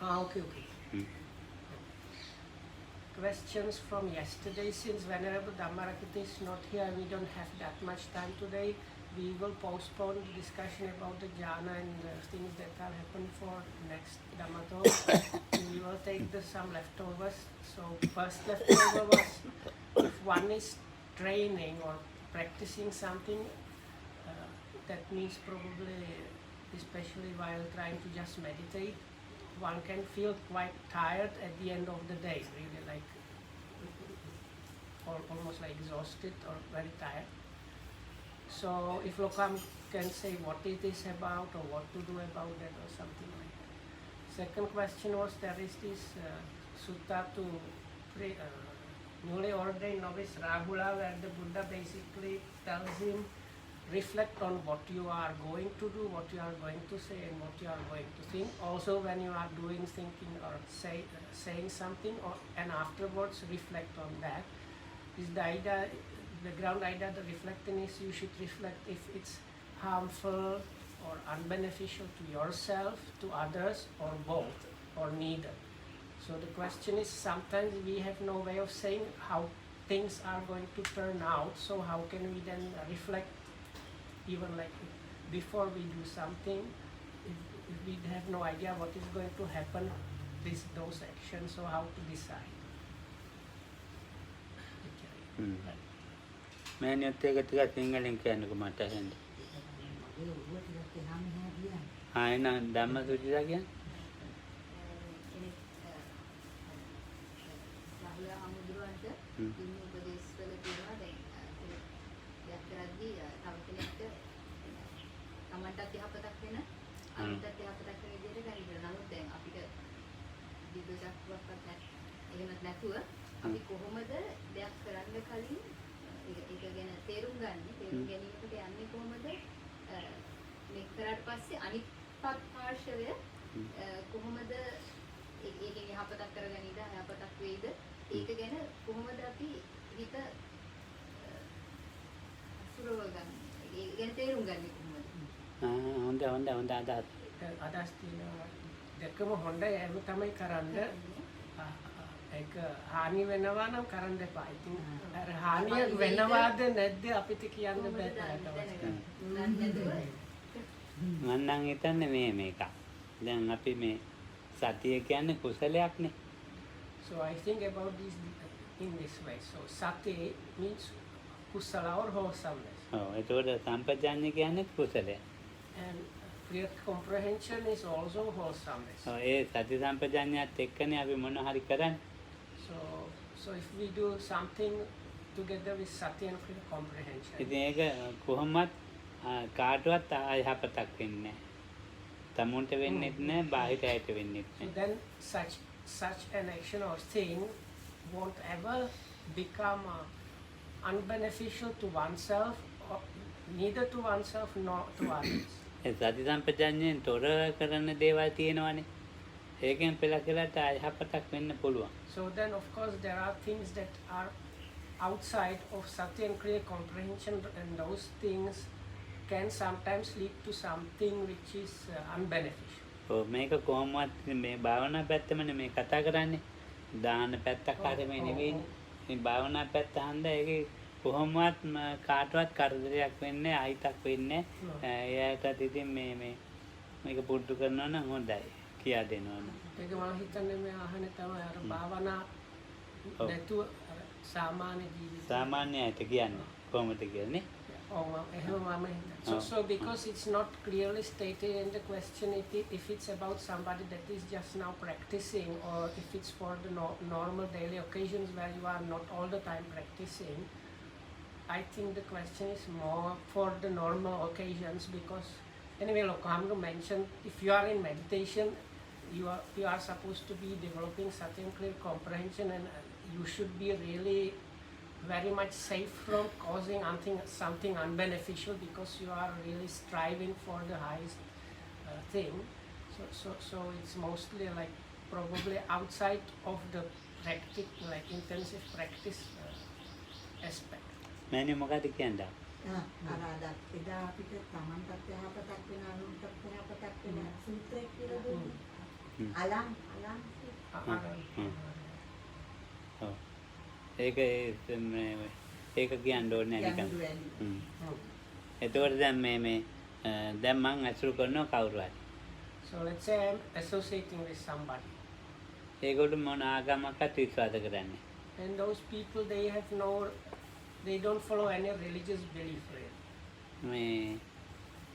Okay. Questions from yesterday. Since Venerable Dhammarakita is not here, we don't have that much time today. We will postpone the discussion about the jhana and things that are happening for next Dhamma talk. We will take some leftovers. So first leftover was, if one is training or practicing something, that means probably, especially while trying to just meditate, one can feel quite tired at the end of the day, really, like almost like exhausted or very tired. So if Lokam can say what it is about or what to do about that or something like that. Second question was, there is this sutta to newly ordained novice Rahula, where the Buddha basically tells him, reflect on what you are going to do, what you are going to say, and what you are going to think. Also, when you are doing, thinking, or saying something, and afterwards reflect on that. Is the idea, the ground idea, the reflecting is you should reflect if it's harmful or unbeneficial to yourself, to others, or both, or neither. So the question is, sometimes we have no way of saying how things are going to turn out, so how can we then reflect, even like before we do something, if we have no idea what is going to happen, those actions, so how to decide. මෑණියොත් ඒක ටිකක් සිංහලෙන් කියන්නකෝ මට අහන්න. එන ධම්මසුචිතා කියන්නේ? රාහුල අමුදුරන්ට දුන්න උපදේශවල තියෙනවා දැන් දෙයක් කරද්දී තව කෙනෙක්ට තමන්ටත් යහපතක් වෙන අනිත්‍යත් යහපතක් වෙන විදිහට ගන්න. නමුත් දැන් අපිට දිග්ගජක්වක්වත් එහෙමත් නැතුව අපි කොහොමද දෙයක් කරන්න කලින් ඒක ගැන තේරුම් ගැනීමකට යන්නේ කොහොමද මේ කරාට පස්සේ අනිත් පාර්ශවය කොහොමද ඒකෙන් යහපතක් කරගන්නද යහපතක් වෙයිද ඒක ගැන කොහොමද අපි හිත අසුරව ගන්න ඒක ගැන තේරුම් ගන්නේ කොහොමද? හොඳ අදහස් තියෙනවා දෙකම හොඳයි. ඒක තමයි කරන්න. ඒක හානි වෙනවා නම් කරන්න එපා. ඉතින් අර හානිය වෙනවාද නැද්ද අපිට කියන්න බෑ. මම නම් හිතන්නේ මේක. දැන් අපි මේ සතිය කියන්නේ කුසලයක්නේ. So I think about this in this way. So sati means kusala or wholesomeness. ඒතකොට සම්පජාඤ්ඤය කියන්නේ කුසලය. And clear comprehension is also wholesomeness. ඒ සති සම්පජාඤ්ඤයත් එක්කනේ අපි මොන හරි කරන්නේ. So if we do something together with sati and clear comprehension. ඉතින් ඒක කොහොමත් කාටවත් අයහපතක් වෙන්නේ නැහැ. තමුන්ට වෙන්නෙත් නැහැ, බාහිර අයට වෙන්නෙත් So නැහැ. then such an action or thing won't ever become unbeneficial to oneself, or neither to oneself nor to others. ඒ සති සම්පජාඤ්ඤයෙන් තොර කරන දේවල් තියෙනවානේ. ඒකෙන් පෙළකලට අයහපතක් වෙන්න පුළුවන්. So then of course there are things that are outside of sati and clear comprehension, and those things can sometimes lead to something which is unbeneficial. මේක කොහොමවත් මේ භාවනා පැත්තමනේ මේ කතා කරන්නේ. දාන පැත්තක් හරියම නෙවෙයිනේ. මේ භාවනා පැත්ත හන්ද ඒකේ කොහොමවත් කාටවත් කරදරයක් වෙන්නේ අහිතක් වෙන්නේ. එයාට ඉතින් මේක පුරුදු කරනවා නම් හොඳයි කියා දෙනවා නම්. ඒක මම හිතන්නේ මේ අහන්නේ තමයි අර භාවනා නැතුව සාමාන්‍ය ජීවිතය. සාමාන්‍යයට කියන්නේ කොහොමද කියන්නේ? So because it's not clearly stated in the question if it's about somebody that is just now practicing, or if it's for the normal daily occasions where you are not all the time practicing. I think the question is more for the normal occasions, because anyway Lokamga mentioned if you are in meditation, you are supposed to be developing certain clear comprehension, and you should be really very much safe from causing something unbeneficial, because you are really striving for the highest thing. So it's mostly like probably outside of the intensive practice aspect. මෑණියෝ මොකද කියන්නේ? අරාදක් එදා අපිට තමන්ටත් යහපතක් වෙන අනුන්ටත් යහපතක් වෙන සූත්‍රයක් කියලා දුන්නා. අලං ඔව්. ඒක ඒක කියන්න ඕනේ නිකන්. යන්න වැලි. හ්ම්. එතකොට දැන් දැන් මං ඇසුරු කරනවා කවුරු හරි. So let's say I'm associating with somebody, ඒකට මොන ආගමක්වත් විශ්වාස කරන්නේ. and those people they don't follow any religious belief really. මේ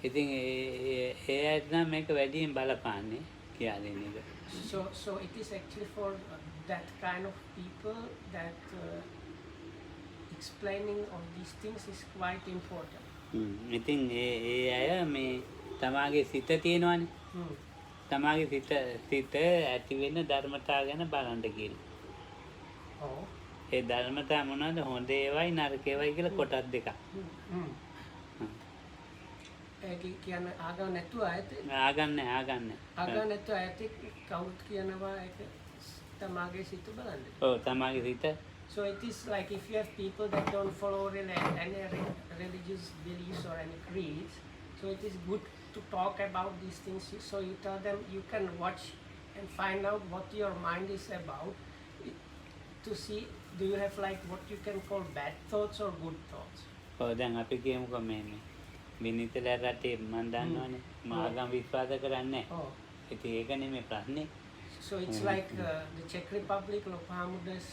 ඉතින් ඒ ඇත්ත නම් මේක වැඩියෙන් බලපාන්නේ කියලා දෙන එක. So it is actually for that kind of people that explaining of these things is quite important. ඉතින් ඒ අය මේ තමාගේ සිත තියෙනවානේ. Hmm. තමාගේ සිත ඇති වෙන ධර්මතාව ගැන බලන්න කියලා. Oh. ඒ ධර්මතාව මොනවද? හොඳ ඒවයි නරක ඒවයි කියලා කොටස් දෙකක්. Hmm. ඒක කියන්නේ ආගම නැතුව ඇති. ආගන්න. ආගම නැතුව ඇති කවුරුත් කියනවා ඒක තමාගේ සිත බලන්න. ඔව් තමාගේ සිත. So it is like if you have people that don't follow any religious beliefs or any creeds, so it is good to talk about these things. So you tell them you can watch and find out what your mind is about to see do you have like what you can call bad thoughts or good thoughts. ඔව් දැන් අපි කියමුකෝ මේ විනිතල රටේ මම දන්නවනේ මම ආගම් විශ්වාස කරන්නේ නැහැ. Oh. ඉතින් ඒක නෙමෙයි ප්‍රශ්නේ. So it's like the Czech Republic, Lopamudas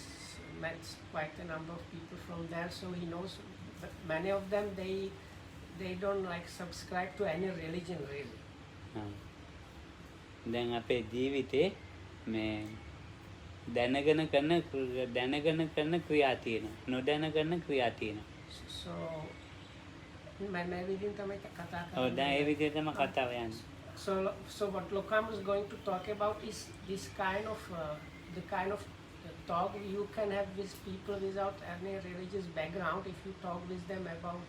met quite a number of people from there, so he knows. But many of them they don't like subscribe to any religion really. දැන් අපේ ජීවිතේ මේ දැනගෙන කරන ක්‍රියා තියෙනවා. නොදැන කරන ක්‍රියා තියෙනවා. So मैं විදිහින් තමයි කතා ඔව් දැන් ඒ විදිහටම කතාව යන්නේ. So what Lokam is going to talk about is this kind of the kind of talk you can have with people without any religious background if you talk with them about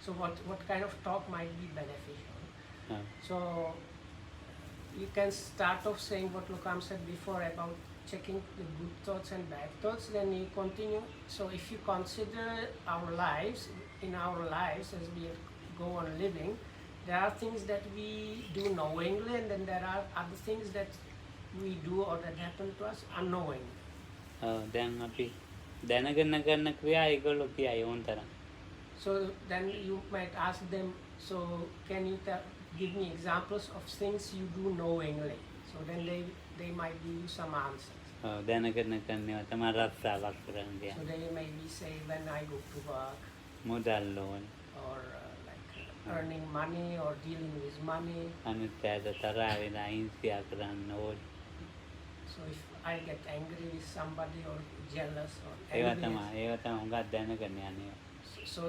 so what kind of talk might be beneficial. So you can start off saying what Lokam said before about checking the good thoughts and bad thoughts, then you continue. So if you consider our lives, in our lives as we go on living, there are things that we do knowingly and then there are other things that we do or that happen to us unknowingly. දැන් අපි දැනගෙන කරන ක්‍රියා ඒගොල්ලෝ කියයි ඕන්තරම්. So then you might ask them, so can you give me examples of things you do knowingly? So then they might give you some answers. දැනගෙන කරනවා තමයි රස්සාවක් කරන්නේ. So they maybe say when I go to work මුදල් ඕන. or like earning money or dealing with money. අනිත් පැයට තරහ වෙලා හිංසා කරන්න ඕන. So if I get angry with somebody or jealous or ඒවා envious. තමයි හුඟක් දැනගෙන යන්නේ. So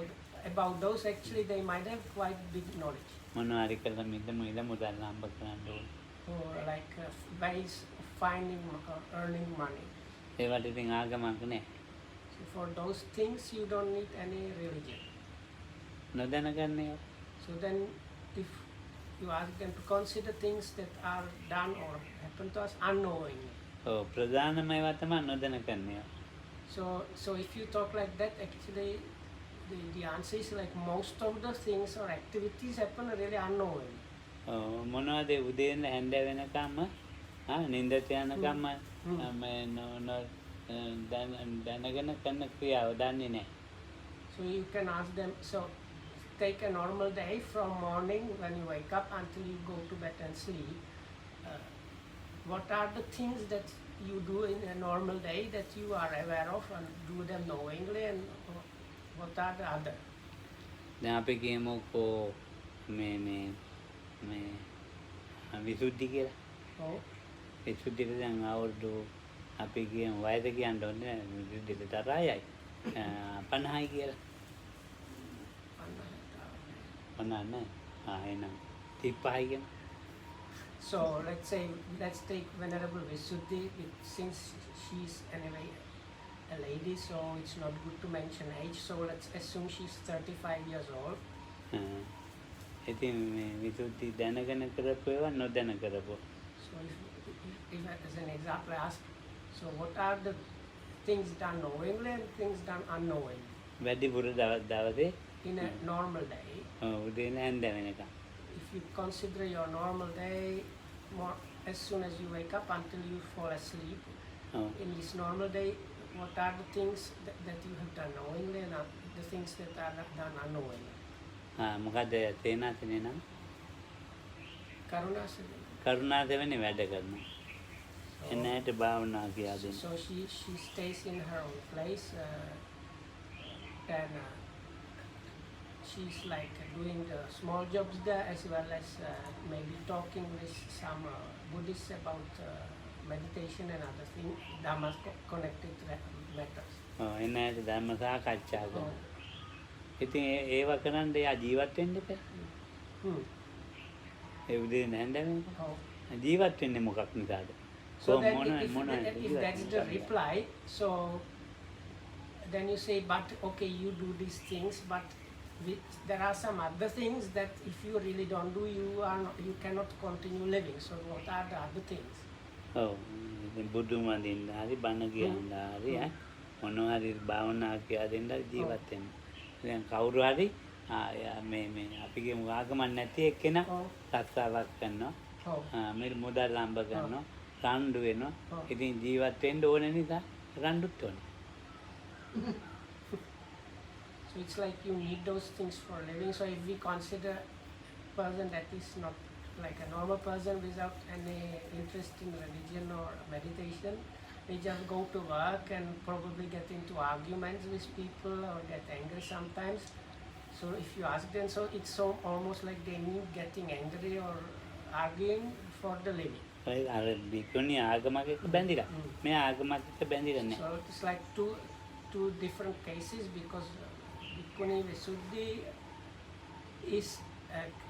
about those actually they might have quite big knowledge. මොනවා හරි කරලා මුදල් හම්බ කරන්න ඕන. Or like ways of finding or earning money. ඒවට ඉතින් ආගමක් නැහැ. So for those things you don't need any religion. නොදැන කරන්නේ. So then if you ask them to consider things that are done or happen to us unknowingly. ඔව් ප්‍රධානම ඒවා තමයි නොදැන කරන්නේ. So if you talk like that, actually the answer is like most of the things or activities happen really unknowingly. මොනවද උදේ ඉඳන් හැන්ද වෙනකම්ම නිින්දට යනකම්ම දැනගෙන කරන ක්‍රියාව දන්නේ නැහැ. So you can ask them, so take a normal day from morning when you wake up until you go to bed and sleep. What are the things that you do in a normal day that you are aware of and do them knowingly and what are the other? දැන් අපි කියමුකෝ මේ විසුද්ධි කියලා. Oh, විසුද්ධියට දැන් අවුරුදු අපි කියමු වයස කියන්න ඕනේ විසුද්ධියට තරහයි 50යි කියලා. 50 නෑ. එහෙනම් 35යි කියමු. so let's take Venerable Visuddhi, since she's anyway a lady, so it's not good to mention age, so let's assume she's 35 years old. ඉතින් මේ විසුද්ධි දැනගෙන කරපු ඒවා නොදැන කරපු. So if as an example I ask, so what are the things done knowingly and things done unknowingly වැඩිපුර දවසේ in a normal day? උදේ ඉඳන් හැන්ද වෙනකම්. If you consider your normal day, as soon as you wake up until you fall asleep. ඔව්. In this normal day, what are the things that you have done knowingly and the things that are not done unknowingly? මොකද සේනාසනේ නම් Karuna said. කරුණාසෙවනේ වැඩ කරනවා. එන්නට භාවනා කියලා දෙන්න. So she stays in her own place and she's like doing the small jobs there as well as maybe talking with some Buddhists about meditation and other things, Dhamma connected matters. එන්නට ධර්ම සාකච්ඡා කරනවා. ඉතින් ඒව කරන්න එයා ජීවත් වෙන්න එපා. ඒ උදේ නැන්දම Oh. ජීවත් වෙන්නේ මොකක් නිසාද? So then if that's the reply, so then you say, but okay, you do these things, but there are some other things that if you really don't do, you cannot continue living. So what are the other things? ඔව්. ඉතින් බුදු මදින්න හරි බණ කියන්න හරි මොනවා හරි භාවනා කියලා දෙන්න ජීවත් වෙන්න. දැන් කවුරු හරි මේ අපි කියමු ආගමක් නැති එක්කෙනා රස්සාවක් කරනවා. මේ මුදල් හම්බ කරනවා. රණ්ඩු වෙනවා. ඉතින් ජීවත් වෙන්න ඕන නිසා රණ්ඩුත් ඕනේ. So it's like you need those things for living. So if we consider a person that is not like a normal person without any interest in religion or meditation, they just go to work and probably get into arguments with people or get angry sometimes. So if you ask them, so it's so almost like they need getting angry or arguing for the living. අර බිකුණි ආගමක බැඳිලා. මේ ආගමක බැඳිලා නැහැ. So it's like two different cases because Bhikkhuni Visuddhi is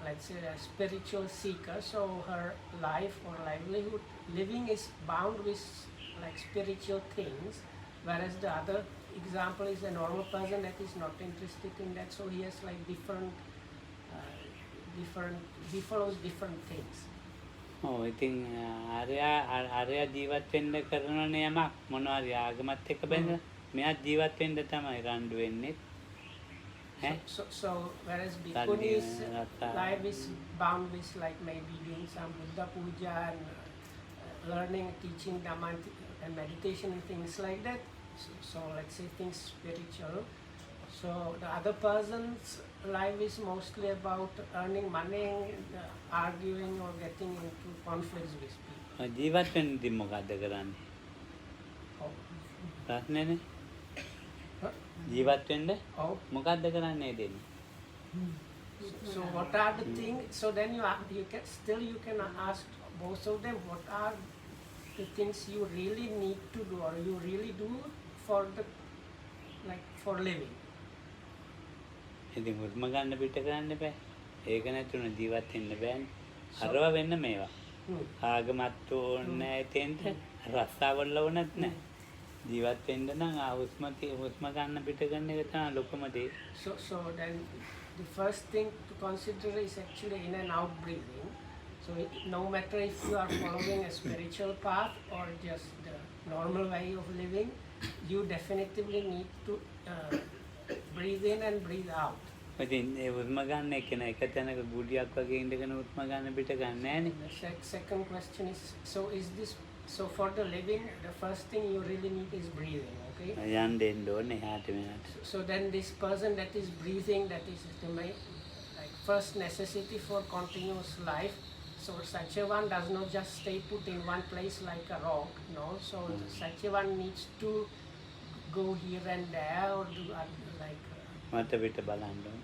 let's say a spiritual seeker, so her life or livelihood living is bound with like spiritual things, whereas the other example is a normal person that is not interested in that, so he has like he follows different things. ඔව් ඉතින් අරයා ජීවත් වෙන්න කරනනේ යමක් මොනවා හරි ආගමත් එක්ක බැඳලා මෙයා ජීවත් වෙන්න තමයි රණ්ඩු වෙන්නේ. So whereas Bhikkhuni's life is bound with like maybe doing some Buddha puja and learning, teaching Dhamma and meditation and things like that. So let's say things spiritual. So the other person's life is mostly about earning money, arguing or getting into conflicts with people. ජීවත් වෙන්න ඉතින් මොකද්ද කරන්නේ? ප්‍රශ්නේනේ. ජීවත් වෙන්න මොකද්ද කරන්නේ දෙන්නේ? So what are the things? So then you can ask both of them, what are the things you really need to do or you really do for living? ඉතින් හුස්ම ගන්න පිට කරන්න බෑ. ඒක නැතුණ ජීවත් වෙන්න බෑනේ. අරව වෙන්න මේවා. ආගමත් ඕනේ තෙන්ට රස්සාවල් ඕනෙත් නැහැ. ජීවත් වෙන්න නම් හුස්ම ගන්න පිට ගන්න එක තමයි ලොකුම දේ. So then the first thing to consider is actually in and out breathing. So no matter if you are following a spiritual path or just the normal way of living, you definitively need to breathe in and breathe out. ඉතින් ඒ හුස්ම ගන්න එක නේ එක තැනක ගුඩියක් වගේ ඉඳගෙන හුස්ම ගන්න පිට ගන්න නෑනේ. The second question is, so for the living, the first thing you really need is breathing, okay? යන්න දෙන්න ඕනේ එහාට මෙහාට. So then this person that is breathing, that is the main, like first necessity for continuous life. So such a one does not just stay put in one place like a rock, no. So such a one needs to go here and there or do like මත පිට බලන්න ඕනේ.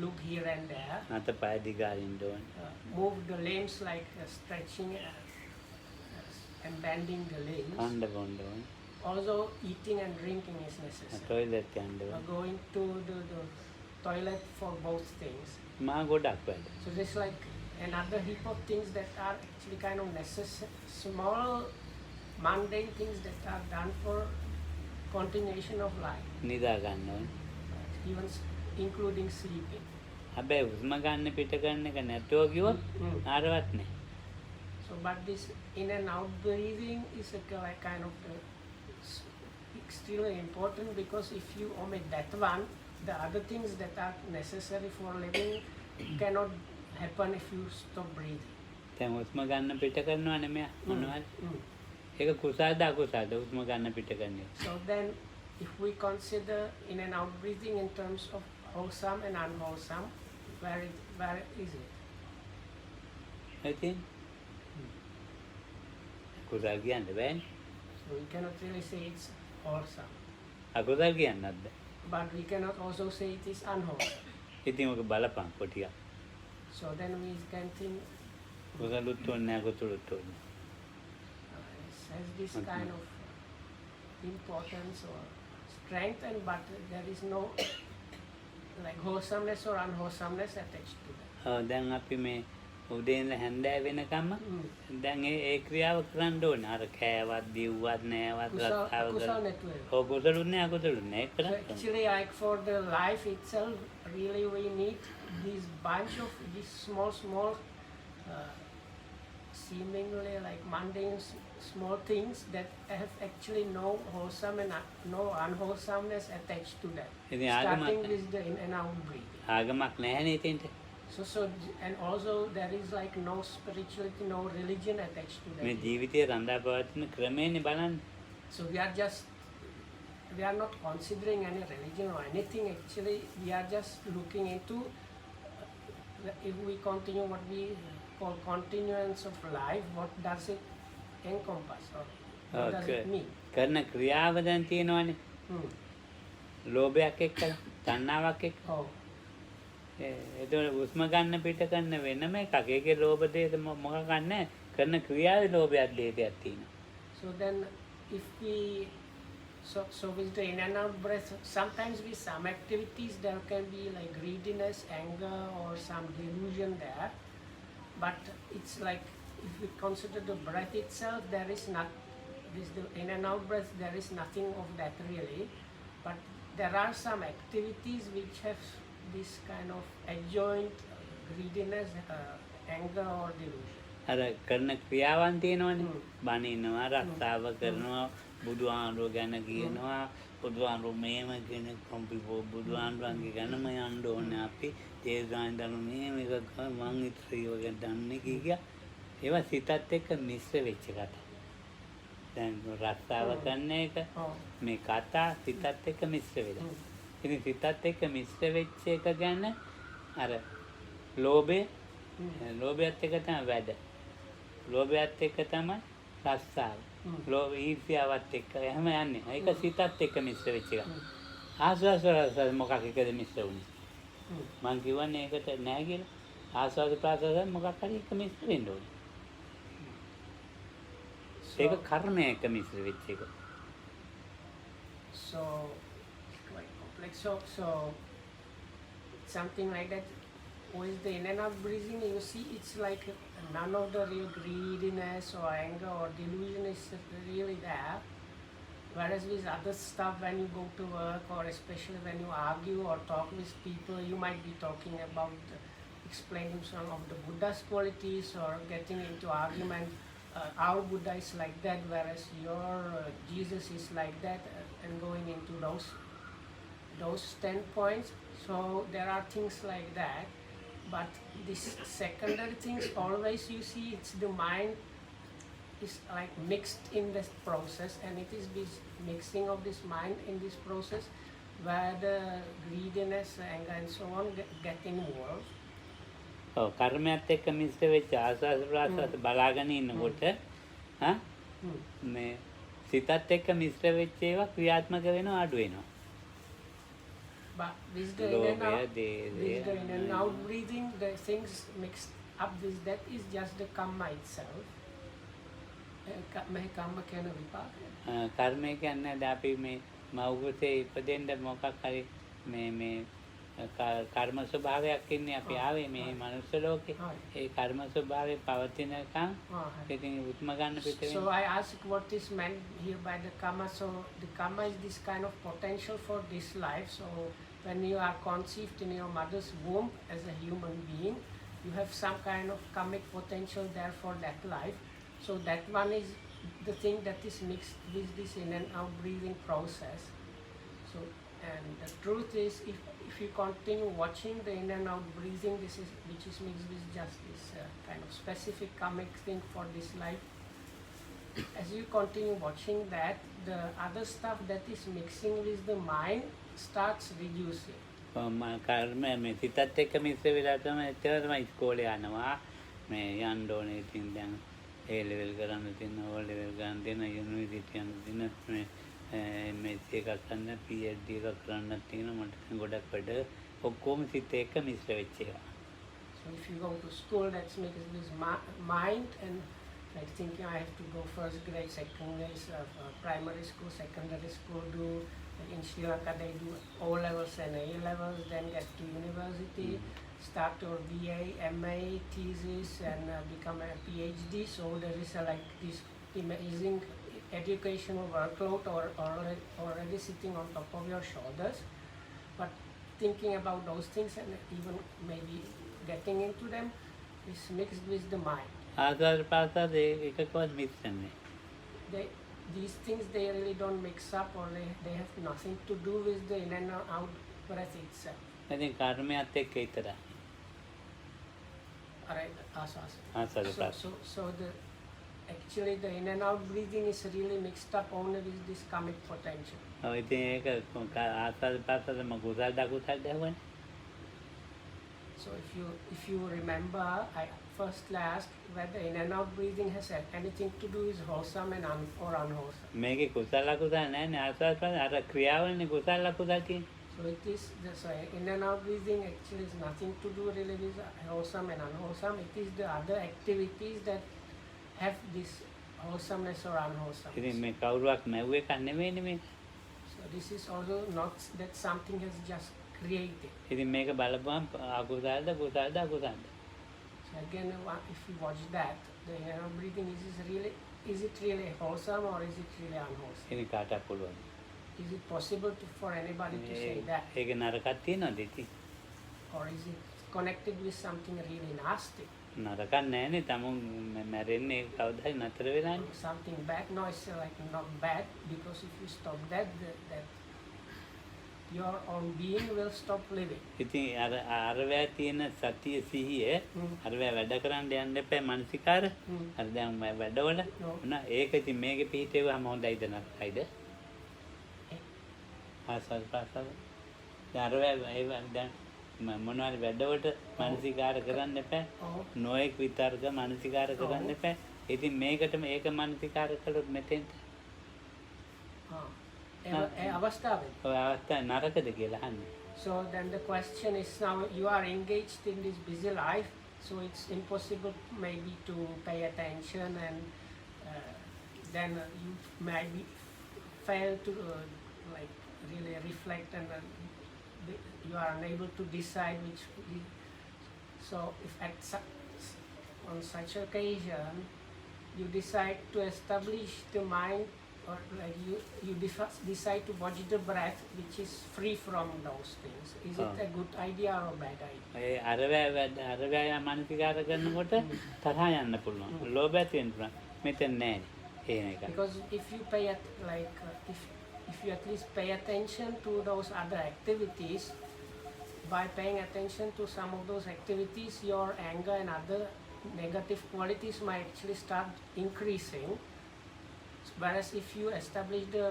look here and there. අත පය දිගාරින්න ඕනේ. Move the limbs like stretching and bending the limbs. කන්න බොන්න ඕනේ. Also eating and drinking is necessary. Toilet යන්න ඕනේ. Going to the toilet for both things. මා ගොඩක් වැඩ. So there's like another heap of things that are actually kind of necessary, small mundane things that are done for continuation of life. නිදා ගන්න ඕනේ. Even including sleeping. හැබැයි හුස්ම ගන්න පිට ගන්න එක නැතුව කිව්වොත් ආරවත් නෑ. So but this in and out breathing is a kind of extremely important, because if you omit that one, the other things that are necessary for living cannot happen if you stop breathing. දැන් හුස්ම ගන්න පිට කරනවනේ මෙයා මොනවද? Mm. ඒක කුසල්ද අකුසල්ද හුස්ම ගන්න පිට කරන එක? So then, if we consider in and out breathing in terms of wholesome and unwholesome, where is it? ඉතින් කුසල් කියන්න බෑනේ. So we cannot really say it's wholesome, අකුසල් කියන්නත් බෑ. but we cannot also say it is unwholesome. ඉතින් ඔක බලපන් පොටියක්. So then we can think කුසලුත් ඕනේ නැහැ අකුසලුත් ඕනේ. it has this Okay. kind of importance or strength, and but there is no like wholesomeness or unwholesomeness attached to that. දැන් අපි මේ උදේ ඉඳලා හැන්දෑව වෙනකම්ම දැන් ඒ ක්‍රියාව කරන්න ඕනේ. අර කෑවත්, දිව්වත්, නෑවත්, රස්සාව kusal කරලා. network. ඔව් කුසලුත් නැහැ අකුසලුත් නැහැ. ඒක So කරන්න. actually, like for the life itself, really we need this bunch of these small, seemingly like mundane small things that have actually no wholesome and no unwholesomeness attached to that. ඉතින් Starting ආගමක් with the in and out breathing. ආගමක් නැහැනේ ඉතින්ට. And also there is like no spirituality, no religion attached to මේ that. ජීවිතය රඳා පවත්වන ක්‍රමයනේ බලන්න. So we are not considering any religion or anything. Actually, we are just looking into if we continue what we call continuance of life, what does it encompass or what does it mean? කරන ක්‍රියාව දැන් තියෙනවානේ. Hmm. ලෝභයක් එක්කලා, තණ්හාවක් එක්ක. Oh, ඒතකොට හුස්ම ගන්න පිට කරන වෙනම එකක්. ඒකේ ලෝභ දේශ මොකක් නැහැ. කරන ක්‍රියාවේ ලෝභයක් දේශයක් තියෙනවා. so then if we so with the in and out breath, sometimes with some activities there can be like greediness, anger, or some delusion there. But it's like if we consider the breath itself, there is not this the in and out breath. There is nothing of that really, but there are some activities which have this kind of adjoint greediness, anger, or delusion. අර කරන ක්‍රියාවන් තියෙනවනේ. හ්ම්. බනිනවා, රස්සාව කරනවා, බුදුහාමුදුරුවෝ ගැන කියනවා, බුදුහාමුදුරුවෝ මේම කෙනෙක් කොම්පිපෝ බුදුහාමුදුරන්ගේ ගැනම යන්න ඕනේ අපි. ඒ ගානදන මේම එකක් මං ඉතිරිව ගැන දන්නේ කියා. ඒවා සිතත් එක්ක මිශ්‍ර වෙච්ච කතා. දැන් රස්සාව කරන එක Oh, මේ කතා සිතත් එක්ක මිශ්‍ර වෙලා. ඉතින් සිතත් එක්ක මිශ්‍ර වෙච්ච එක ගැන අර ලෝභය ලෝභයත් එක්ක තමයි වැඩ. ලෝභයත් එක්ක තමයි රස්සාව. ලෝභ ඊර්ෂ්‍යාවත් එක්ක එහෙම යන්නේ. ඒක සිතත් එක්ක මිශ්‍ර වෙච්ච එක. ආස්වාද ප්‍රාසාද මොකක් එකද මිශ්‍ර වුනේ? මං කියවන්නේ ඒකට නෑ කියලා. ආස්වාද ප්‍රාසාද මොකක් හරි එක මිශ්‍ර වෙන්න ඕනේ. ඒක කර්මය එක්ක මිශ්‍ර වෙච්ච එක. so it's quite complex. So something like that. With the in and out breathing, you see it's like none of the real greediness or anger or delusion is really there. Whereas with other stuff, when you go to work or especially when you argue or talk with people, you might be talking about explaining some of the Buddha's qualities or getting into argument. Our Buddha is like that, whereas your Jesus is like that, and going into those standpoints. So there are things like that. But this secondary things, always you see it's the mind is like mixed in this process, and it is this mixing of this mind in this process where the greediness, anger and so on get involved. ඔව් කර්මයත් එක්ක මිශ්‍ර වෙච්ච ආස්වාද ප්‍රාසාද බලාගෙන ඉන්නකොට මේ සිතත් එක්ක මිශ්‍ර වෙච්ච ඒවා ක්‍රියාත්මක වෙනවා අඩු වෙනවා. But with the in and out breathing, the things mixed up with that is just the karma itself. Karma කියන විපාකය. කර්මය කියන්නේ දැන් අපි මේ මව්කුසේ ඉපදෙන්න මොකක් හරි මේ කර්ම ස්වභාවයක් ඉන්නේ අපි ආවේ මේ මනුස්ස ලෝකේ. ඒ කර්ම ස්වභාවය පවතිනකම් ඉතින් උත්ම ගන්න පිට So වෙනවා. I ask what is meant here by the karma. So the karma is this kind of potential for this life. So when you are conceived in your mother's womb as a human being, you have some kind of karmic potential there for that life. So that one is the thing that is mixed with this in and out breathing process. So And the truth is, if you continue watching the in and out breathing, which is mixed with just this kind of specific karmic thing for this life, as you continue watching that, the other stuff that is mixing with the mind starts reducing. කර්ම මේ සිතත් එක්ක මිශ්‍ර වෙලා තමයි එච්චරම ඉස්කෝලේ යනවා මේ යන්න ඕනේ ඉතින් දැන් A level කරන්න තියෙන O level ගන්න තියෙන යුනිවර්සිටි යන්න තියෙන මේ MSc එකක් කරන්න PhD එකක් කරන්න තියෙන මට දැන් ගොඩක් වැඩ ඔක්කොම සිත එක්ක මිශ්‍ර වෙච්ච ඒවා. So if you go to school, that's mixed with mind and like thinking I have to go first grade, second grade, primary school, secondary school, do in Sri Lanka they do O levels and A levels, then get to university, start your BA, MA, thesis, and become a PhD. So there is like this amazing educational workload already sitting on top of your shoulders. But thinking about those things and even maybe getting into them is mixed with the mind. ආකාර පාසාද එකකවත් මිශ්‍ර නැහැ. These things they really don't mix up, or they have nothing to do with the in and out breath itself. ඉතින් කර්මයත් එක්ක විතරයි. Alright, ආස්වාද ප්‍රාස. So actually the in and out breathing is really mixed up only with this karmic potential. ඔව් ඉතින් ඒක ආස්වාද ප්‍රාසද මගුසල්ද අකුසල්ද හවනේ. So if you remember, I first asked whether in and out breathing has anything to do with wholesome and or unwholesome. මේකේ කුසල අකුසල නැහැ ආස්වාද ප්‍රාස අර ක්‍රියාවනේ කුසල අකුසල තියෙන්නේ. So it is so in and out breathing actually is nothing to do really with wholesome and unwholesome. It is the other activities that have this wholesomeness or unwholesomeness. ඉතින් මේ කවුරුවක් නැව් එකක් නෙමෙයිනේ මේ. So this is also not that something has just created. ඉතින් මේක බලපුවම අකුසල්ද කුසල්ද අකුසල්ද. So again, if you watch that, the in and out breathing is it really wholesome or is it really unwholesome? ඉතින් කාටවත් පුළුවන්. Is it possible for anybody to say that? ඒක නරකක් තියෙනවද ඉතින්? Or is it connected with something really nasty? නරකක් නැහැනේ තමුන් මැරෙන්නේ කවදා හරි නතර වෙලානේ. Something bad? No, it's like not bad, because if you stop that your own being will stop living. ඉතින් අරවැය තියෙන සතිය සිහිය අරවැය වැඩ කරන්න යන්න එපා මානසිකාර. අර දැන් වැඩවල නා ඒක ඉතින් මේකේ පිහිටේවම හොඳයිද නැත්යිද? ආසල් පාසල්. අරවැය දැන් මොනවාරි වැඩවලට මානසිකාර කරන්න එපා. නොඑක් විතර්ක මානසිකාර කරන්න එපා. ඉතින් මේකටම ඒක මානසිකාර කළොත් මෙතෙන්ට අවස්ථාවේ. ඔය අවස්ථාව නරකද කියලා අහන්නේ. So then the question is, now you are engaged in this busy life, so it's impossible maybe to pay attention, and then you maybe fail to like really reflect, and you are unable to decide which. So if on such occasion you decide to establish the mind, or like you decide to watch the breath which is free from those things, is it a good idea or a bad idea? ඒ අරවැය මානසිකාර කරනකොට තරහ යන්න පුළුවන්. ලෝභය තියෙන්න පුළුවන්. මෙතන නැහැ. ඒ එක. Because if you pay if you at least pay attention to those other activities, by paying attention to some of those activities, your anger and other negative qualities might actually start increasing. Whereas if you establish the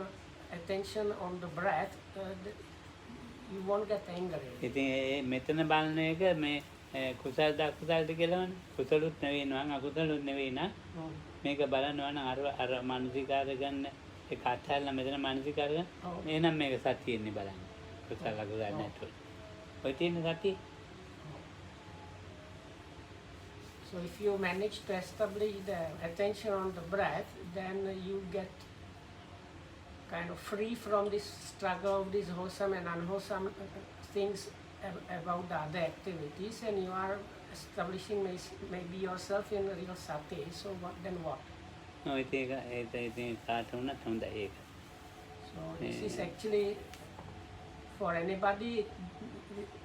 attention on the breath, you won't get angry. ඉතින් මෙතන බලන එක මේ කුසල්ද අකුසල්ද කියලානේ. කුසලුත් නෙවෙයි නං අකුසලුත් නෙවෙයි නා. මේක බලනවා නම් අර මානසිකාර ගන්න ඒ කතාවල මෙතන මානසිකාර ගන්න. එහෙනම් මේක සතියෙන්නේ බලන්න. කුසල අකුසල නැතුව. ඔය තියෙන සතිය. So if you manage to establish the attention on the breath, then you get kind of free from this struggle of these wholesome and unwholesome things about the other activities, and you are establishing maybe yourself in real sati. So then what? ඔය ඉතින් කාට වුණත් හොඳයි ඒක. So this is actually for anybody.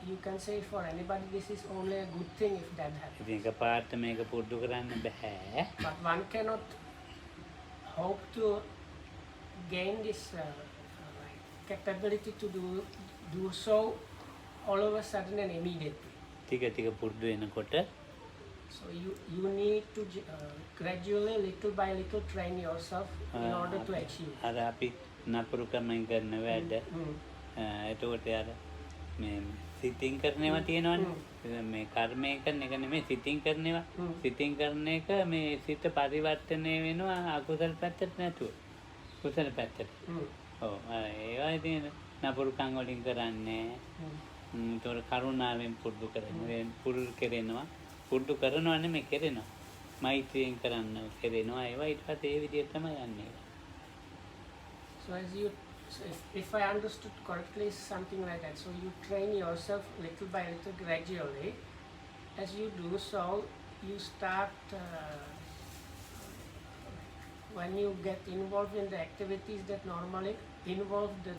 You can say for anybody this is only a good thing if that happens. ඉතින් එකපාරට මේක පුරුදු කරන්න බෑ. But one cannot hope to gain this capability to do so all of a sudden and immediately. ටික ටික පුරුදු වෙනකොට So you need to gradually, little by little, train yourself in order to achieve. අර අපි නපුරු කමෙන් කරන වැඩ එතකොට අර මේ සිතින් කරනවා තියෙනවනේ මේ කර්මය කරන එක නෙමෙයි සිතින් කරනවා සිතින් කරන එක මේ සිත පරිවර්තනය වෙනවා අකුසල පැත්තට නැතුව කුසල පැත්තට ඔව් ඒවා ඉතින් නපුරුකම් වලින් කරන්නේ ඒතකොට කරුණාවෙන් පුරුදු කරනවා පුරුදු කරනවා පුරුදු කරනවා නෙමෙයි කරනවා මෛත්‍රියෙන් කරන්න කරනවා ඒවා ඊට පස්සේ ඒ විදිහට තමයි යන්නේ. So if I understood correctly, something like that. So you train yourself little by little, gradually. As you do so, you start, when you get involved in the activities that normally involve the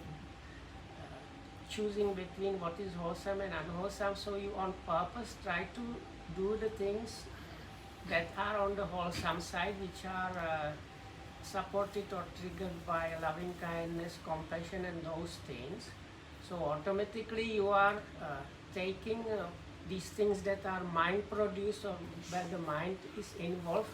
choosing between what is wholesome and unwholesome, so you on purpose try to do the things that are on the wholesome side, which are supported or triggered by loving kindness, compassion, and those things. So automatically you are taking these things that are mind produced or where the mind is involved.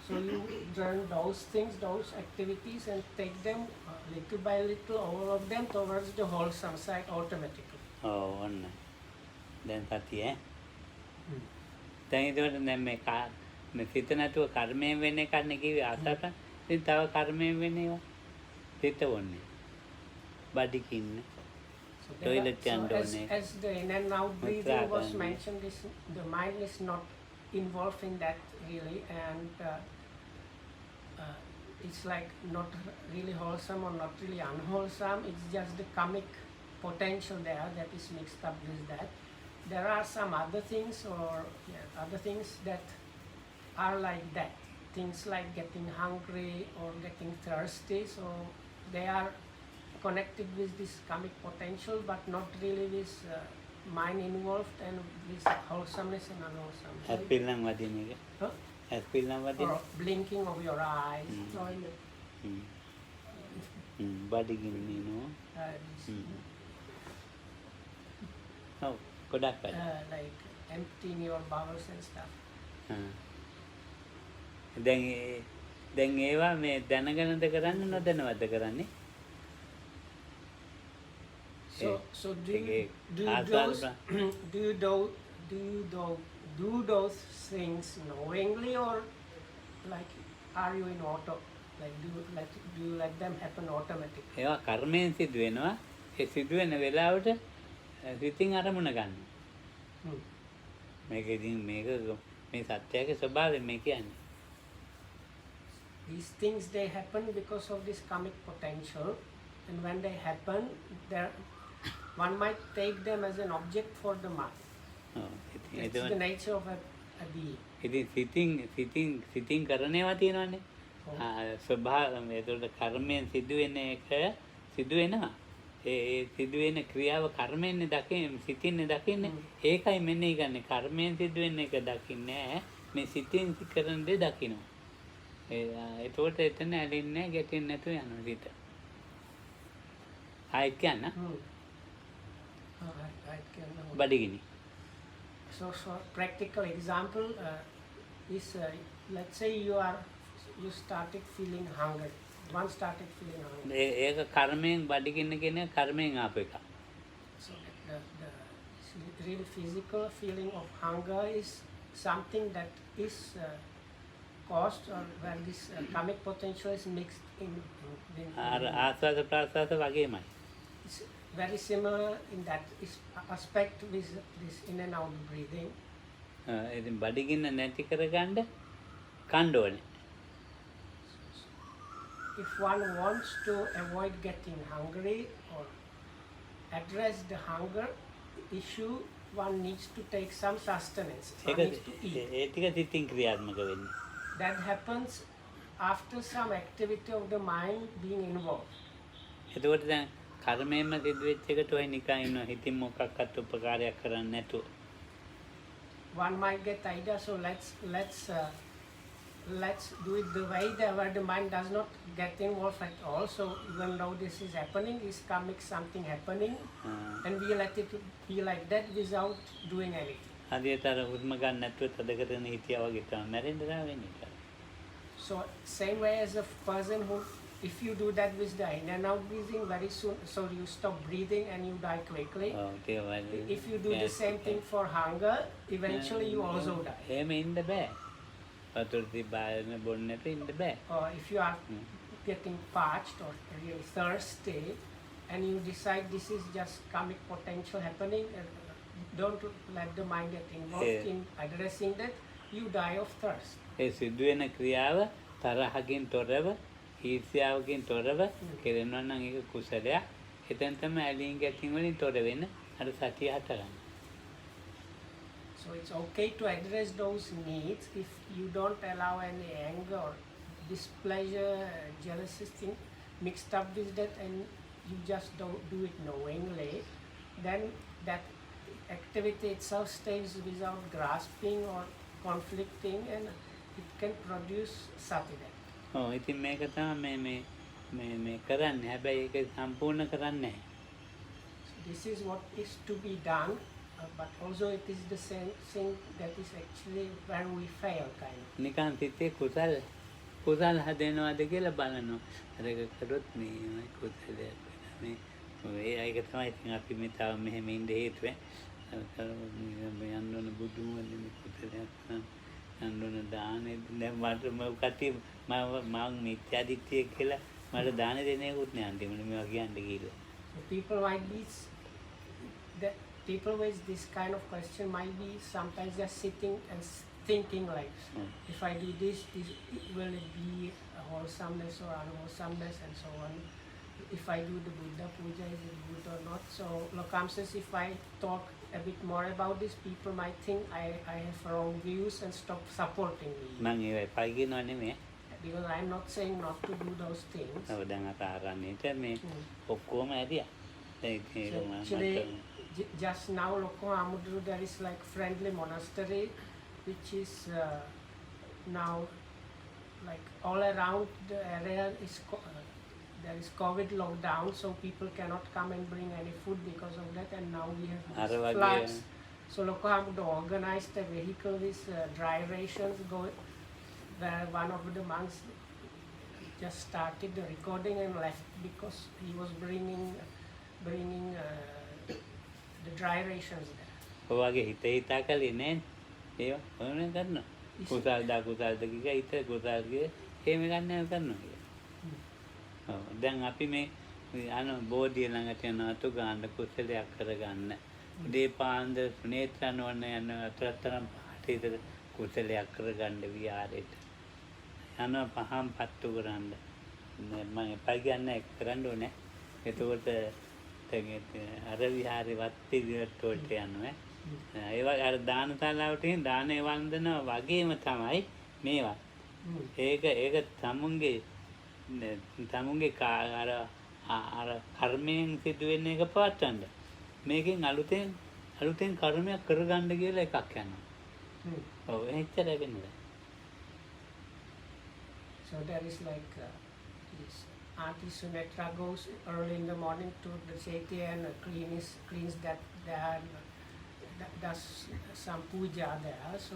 So you learn those things, those activities, and take them little by little, all of them towards the wholesome side automatically. ඔව් ඔන්න දැන් සතිය දැන් ඒකට දැන් මේ සිත නැතුව කර්මයෙන් වෙන එකක් නේ කිව්වේ අසත ඉතින් තව කර්මයෙන් වෙන ඒවා සිත වොන්නේ බඩිකින්න So toilet and as the in and out breathing was mentioned, the mind is not involved in that really, and it's like not really wholesome or not really unwholesome. It's just the karmic potential there that is mixed up with that. There are some other things other things that are like that. Things like getting hungry or getting thirsty. So they are connected with this karmic potential, but not really with mind involved and with wholesomeness and unwholesomeness. ඇස්පිල්ලම් වදින එක Huh? ඇස්පිල්ලම් වදින Or blinking of your eyes, toilet. බඩිකින්න නෝ ඔව් ගොඩක් වැඩ like emptying your bowels and stuff. දැන් ඒවා මේ දැනගෙනද කරන්නේ නොදැනවද කරන්නේ? So do you do those things knowingly, or like are you in auto? Like do you let them happen automatically? ඒවා කර්මයෙන් සිදු වෙනවා. ඒ සිදු වෙන වෙලාවට සිතින් අරමුණ ගන්න. මේක ඉතින් මේක මේ සත්‍යයේ ස්වභාවය මේ කියන්නේ. These things they happen because of this karmic potential, and when they happen, one might take them as an object for the mind. It's the nature of a being. ඉතින් සිතින් කරන ඒවා තියෙනවානේ. ස්වභාව ඒතකොට කර්මයෙන් සිදුවෙන එක සිදු වෙනවා. ඒ සිදුවෙන ක්‍රියාව කර්මයෙන්නේ දකින්නේ සිතින්නේ දකින්නේ. ඒකයි මෙන්නේ ගන්න කර්මයෙන් සිදුවෙන එක දකින්නේ මේ සිතින් කරන දේ දකිනවා. ඒතකොට එතන ඇලෙන්නේ ගැටෙන්නේ නැතුව යනවා සිත. ආයි කියන්න. බඩගිනි. So practical example is let's say you started feeling hungry. One started feeling hungry. ඒක කර්මයෙන් බඩගින්න කියන කර්මයෙන් ආපු එක. So the real physical feeling of hunger is something that is caused or where this karmic potential is mixed in. ආස්වාද ප්‍රාස්වාද වගේමයි. It's very similar in that aspect with this in and out breathing. ඉතින් බඩගින්න නැති කරගන්න කන්න ඕනේ. If one wants to avoid getting hungry or address the hunger issue, one needs to take some sustenance. One needs to eat. ඒ ටික සිතින් ක්‍රියාත්මක වෙන්නේ. That happens after some activity of the mind being involved. එතකොට දැන් කර්මයෙන්ම සිදුවෙච්ච එකට ඔය නිකන් ඉන්නවා හිතින් මොකක්වත් උපකාරයක් කරන්නේ නැතුව. One might get idea, so let's let's do it the way that where the mind does not get involved at all. So even though this is happening, is coming something happening, and we let it be like that without doing anything. හරියට අර උස්ම ගන්න නැතුව තද කරගෙන හිටියා වගේ තමයි මැරෙන්න දා වෙන්නේ. So same way as a person who, if you do that with the in and out breathing, very soon, so you stop breathing and you die quickly. ඔව් ඒක වගේ. If you do the same thing for hunger, eventually you also die. එහෙම ඉන්න බෑ. වතුර තිබාගෙන බොන්න නැතුව ඉන්න බෑ. Or if you are getting parched or really thirsty, and you decide this is just karmic potential happening, don't let the mind get involved in addressing that, you die of thirst. ඒ සිදුවෙන ක්‍රියාව තරහකින් තොරව, ඊර්ෂ්‍යාවකින් තොරව කෙරෙනවා නම් ඒක කුසලයක්. එතෙන් තමයි ඇලීම් ගැටීම් වලින් තොර වෙන අර සතිය හටගන්නේ. So it's okay to address those needs if you don't allow any anger or displeasure, jealousy thing mixed up with that, and you just don't do it knowingly, then that activity itself stays without grasping or conflicting, and it can produce sati then. ඔව් ඉතින් මේක තමයි මේ කරන්නේ. හැබැයි ඒක සම්පූර්ණ කරන්නේ නැහැ. So this is what is to be done, but also it is the same thing that is actually when we fail kind of. නිකන් සිතේ කුසල් හදනවාද කියලා බලනවා. අර ඒක කරොත් මේ කුසලයක් වෙනවා. මේ ඒක තමයි ඉතින් අපි මේ තව මෙහෙම ඉඳ හේතුව. මේ යන්නෝන බුදුන් වහන්සේ කුසලයක් කරන යන්නෝන දානෙ දැන් මට කටි මම මිත්‍යාදිත්‍ය කියලා මට දාන දෙන්නේකුත් නෑ අන්තිමට මේවා කියන්න ගිහලා. So people might be that people with this kind of question might be sometimes just sitting and thinking like, if I do this, will it be a wholesomeness or unwholesomeness and so on. If I do the Buddha puja, is it good or not? So Lokam says if I talk a bit more about this, people might think I have wrong views and stop supporting me. මම ඒවයි පයි කියනවා නෙමෙයි. Because I'm not saying not to do those things. ඔව් දැන් අත ආරන්නේට මේ ඔක්කොම ඇරියා. So actually, just now Loko Amudru, there is like friendly monastery, which is now like all around the area is there is COVID lockdown, so people cannot come and bring any food because of that, and now we have these floods. So Loko Amudru organized a vehicle with dry rations where one of the monks just started the recording and left because he was bringing the dry rations there. ඔය වගේ හිතා කලේ නෑ. ඒවා මොන කරනවා? කුසල්ද කිය හිත කුසල්ගේ එහෙම ගන්න කරනවා කියලා. ඔව් දැන් අපි මේ බෝධිය ළඟට යනවා තු ගන්න කුසලයක් කරගන්න. දීපාන්ද නේත්‍රනෝන යන අතරතරම් පාටිතර කුසලයක් කරගන්න විහාරෙට. යනවා පහම් පත්තු කරන්න. මම එපා කියන්නේ කරන්න ඕනේ. එතකොට අර විහාරේ වත්තේ විවට්ට වලට යනවා. ඒවා අර දානශාලාවට දාන වන්දනවා වගේම තමයි මේවා. ඒක තමුන්ගේ අර කර්මයෙන් සිදුවෙන එක පවත්වන්න. මේකෙන් අලුතෙන් කර්මයක් කරගන්න කියලා එකක් යනවා. ඔව් එච්චර වෙන්නේ. So there is like this Auntie Sunetra goes early in the morning to the city and cleans that there, does some puja there. So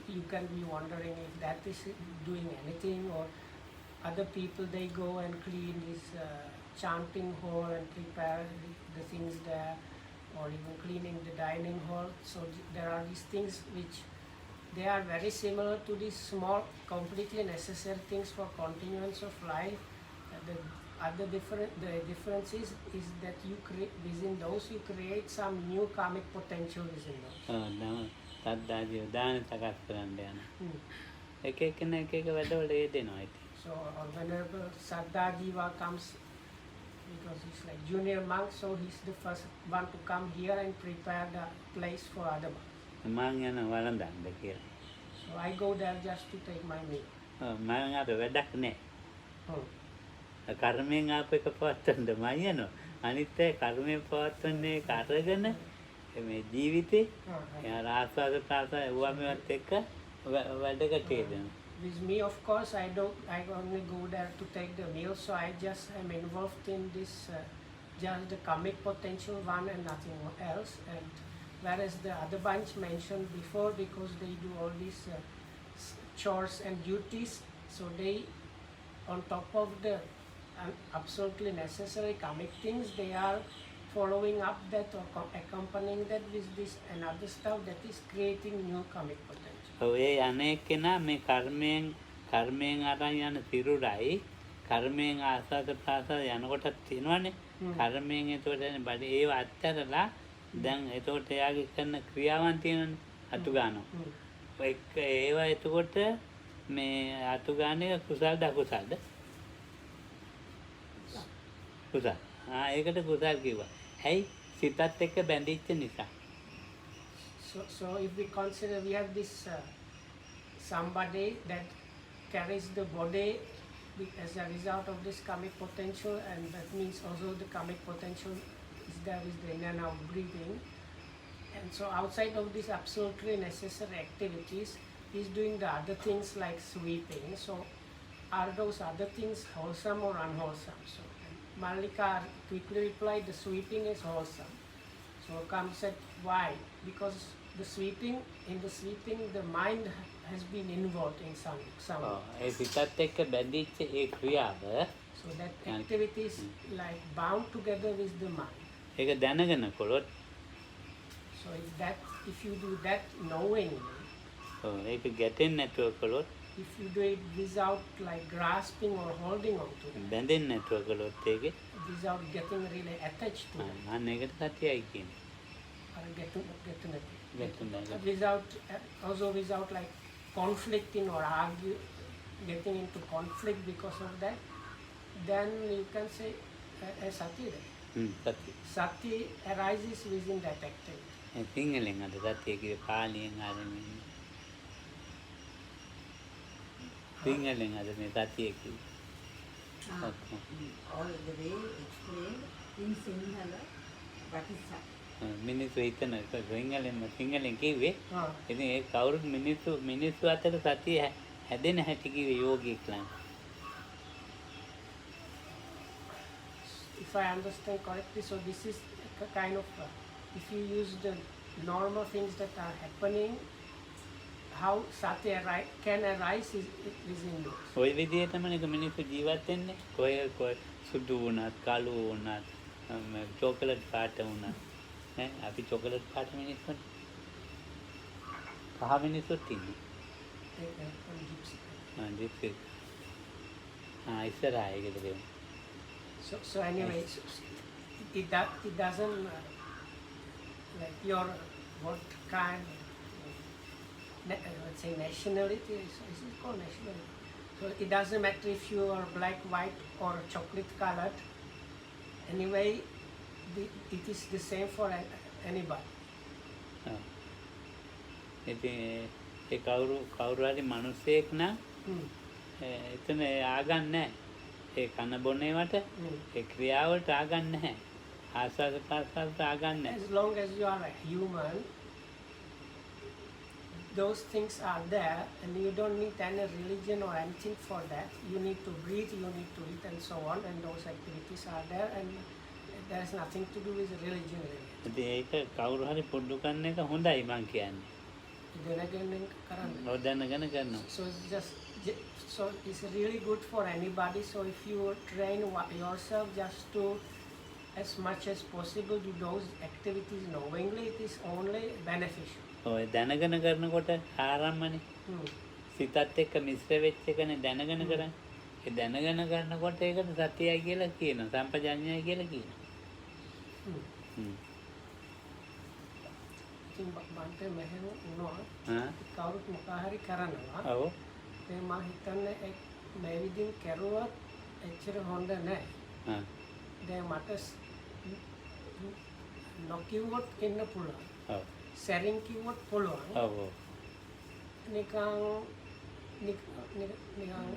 you can be wondering if that is doing anything, or other people they go and clean this chanting hall and prepare the things there, or even cleaning the dining hall. So there are these things which they are very similar to these small, completely necessary things for continuance of life. The difference is that you create within those, you create some new karmic potential within those. සද්දාජීව දාන සකස් කරන්න යන. එක වැඩවල යෙදෙනවා ඉතින්. So Venerable Saddhajiva comes because he's like junior monk, so he's the first one to come here and prepare the place for other monks. මං යන වළඳන්න කියලා. So I go there just to take my meal. මම අර වැඩක් නෑ. කර්මයෙන් ආපු එක පවත්වන්න මම යනවා. අනිත් ඒ කර්මයෙන් පවත්වන්නේ කරගෙන මේ ජීවිතේ ආස්වාද ප්‍රාසය වුවා මේවත් එක්ක වැඩකට යෙදෙනවා. with me, of course, I only go there to take the meal, so I just am involved in this, just the comic potential one and nothing else. And whereas the other bunch mentioned before, because they do all these chores and duties, so they, on top of the absolutely necessary comic things, they are following up that or accompanying that with this another stuff that is creating new comic potential. ඔය අනෙක් කෙනා මේ කර්මයෙන් අරන් යන සිරුරයි කර්මයෙන් ආස්වාද ප්‍රාසාද යනකොටත් තියෙනවනේ. කර්මයෙන් එතකොට බඩ ඒව අත්හැරලා දැන් එතකොට එයාගේ කරන ක්‍රියාවන් තියෙනනේ අතු ගන්නවා. ඒවා එතකොට මේ අතු ගන්න එක කුසල්ද අකුසල්ද? කුසල්. ඒකට කුසල් කිව්වා. ඇයි? සිතත් එක්ක බැඳිච්ච නිසා. So if we consider we have this somebody that carries the body as a result of this karmic potential, and that means also the karmic potential is there with the in and out breathing. And so outside of these absolutely necessary activities, he's doing the other things like sweeping. So are those other things wholesome or unwholesome? So Malika quickly replied, the sweeping is wholesome. So comes at why? Because the sweeping, the mind has been involved in some way. ඒ සිතත් එක්ක බැඳිච්ච ඒ ක්‍රියාව So that activity is like bound together with the mind. ඒක දැනගෙන කළොත් So if you do that knowingly, ඒක ගැටෙන්නේ නැතුව කළොත් if you do it without like grasping or holding on to it, බැඳෙන්නේ නැතුව කළොත් ඒකේ without getting really attached to it, අන්න ඒකට සතියයි කියන්නේ. or getting it. ගැටුණා. Without like conflicting or getting into conflict because of that, then you can say sati. සතිය. Sati arises within that activity. සිංහලෙන් අද සතිය කිව්වේ පාලියෙන් ආරම්භ සිංහලෙන් අද මේ සතිය කිව්වේ. All the way explained in Sinhala what is Sati. මිනිස්සු හිතන සිංහලෙන් කිව්වේ. Ah. ඉතින් ඒ කවුරුත් මිනිස්සු අතර සතිය හැදෙන හැටි කිව්වේ යෝගීක් ළඟ. If I understand correctly, so this is a kind of, if you use the normal things that are happening, how sati can arise is in you. ඔය විදිහටම නේ මිනිස්සු ජීවත් වෙන්නේ. කොයි සුදු වුණත්, කළු වුණත්, චොකලට් පාට වුණත්. අපි චොකලට් පාට මිනිස්සුනේ. කහ මිනිස්සුත් ඉන්නේ. ජිප්සි. ඉස්සරහා ඒකද දෙන්නේ. So anyway, it doesn't like your what kind, let's say nationality, is it called nationality? So it doesn't matter if you are black, white or chocolate colored. Anyway, it is the same for anybody. ඉතින් ඒ කවුරු හරි මිනිස්සෙක් නම් එතන ආගන්නේ නැහැ. ඒ කන බොන ඒවට ඒ ක්‍රියාවලට ආගන්නේ නැහැ. ආස්වාද ප්‍රාසාදට ආගන්නේ නැහැ. As long as you are a human, those things are there, and you don't need any religion or anything for that. You need to breathe, you need to eat, and so on, and those activities are there, and there is nothing to do with religion. ඉතින් ඒක කවුරු හරි පුරුදු කරන එක හොඳයි මං කියන්නේ. ඔව් දැනගෙන කරනවා. So it's really good for anybody. So if you train yourself just to, as much as possible, do those activities knowingly, it is only beneficial. ඔය දැනගෙන කරනකොට ආරම්මනේ. සිතත් එක්ක මිශ්‍ර වෙච්ච එකනේ දැනගෙන කරන්නේ. ඒ දැනගෙන කරනකොට ඒකට සතියයි කියලා කියනවා. සම්පජඤ්ඤයයි කියලා කියනවා. ඉතින් මන්ට මෙහෙම වුණා. කවුරුත් මොකක් හරි කරනවා. ඔව්. ඒ මම හිතන්නේ මේ විදිහින් කරුවොත් එච්චර හොඳ නැහැ. දැන් මට නොකියුවොත් එන්න පුළුවන්. ඔව්. සැරින් කිව්වොත් පුළුවන්. ඔව්. නිකන්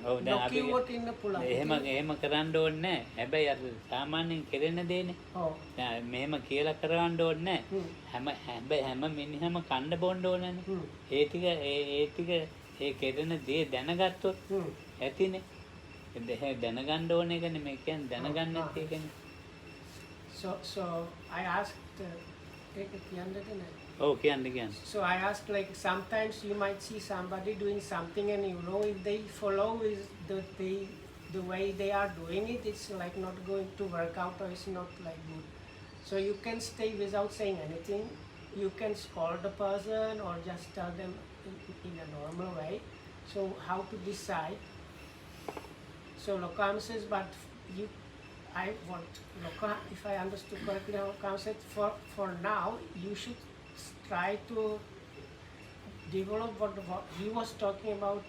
ඔව් දැන් අපි නොකියුවොත් ඉන්න පුළුවන්. එහෙම කරන්න ඕනේ නැහැ. හැබැයි අර සාමාන්‍යයෙන් කෙරෙන දේනේ. ඔව්. දැන් මෙහෙම කියලා කරවන්න ඕනේ නැහැ. හැම මිනිහම කන්න බොන්න ඕනනේ. ඒ ටික ඒ කෙරෙන දේ දැනගත්තොත් Hmm. ඇතිනේ. දැනගන්න ඕන එකනේ මේ කියන්නේ දැනගන්න නැති එකනේ. So I asked, take it the other day. ඔව් කියන්න. So I asked, like, sometimes you might see somebody doing something and you know if they follow is the way they are doing it, it's like not going to work out or it's not like good. So you can stay without saying anything. You can scold the person or just tell them in a normal way. So how to decide? So Lokam says, but you, I want Lokam, if I understood correctly, Lokam said for now you should try to develop what he was talking about.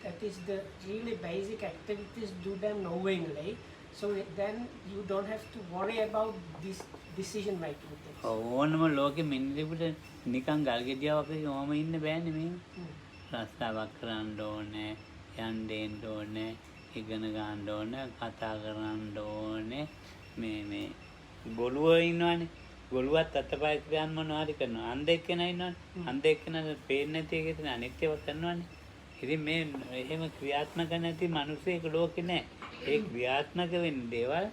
That is the really basic activities. Do them knowingly, so then you don't have to worry about this decision making things. ඕනම ලෝකෙ මිනිහෙකුට නිකන් ගල් ගෙඩියාවක් වගේ ඕම ඉන්න බෑනේ මේ. Hmm. රස්සාවක් කරන්න ඕනේ, යන්න දෙන්න ඕනේ, ඉගෙන ගන්න ඕනේ, කතා කරන්න ඕනේ. මේ ගොළුව ඉන්නවනේ. ගොළුවත් අතපය ක්‍රියාන් මොනවා හරි කරනවා. අන්ධෙක් කෙනා ඉන්නවනේ. අන්ධෙක් කෙනා පේන්නේ නැති එකේ තියෙන අනිත් ඒවා කරනවනේ. ඉතින් මේ එහෙම ක්‍රියාත්මක නැති මිනිස්සෙක් ලෝකේ නැහැ. ඒ ක්‍රියාත්මක වෙන්න දේවල්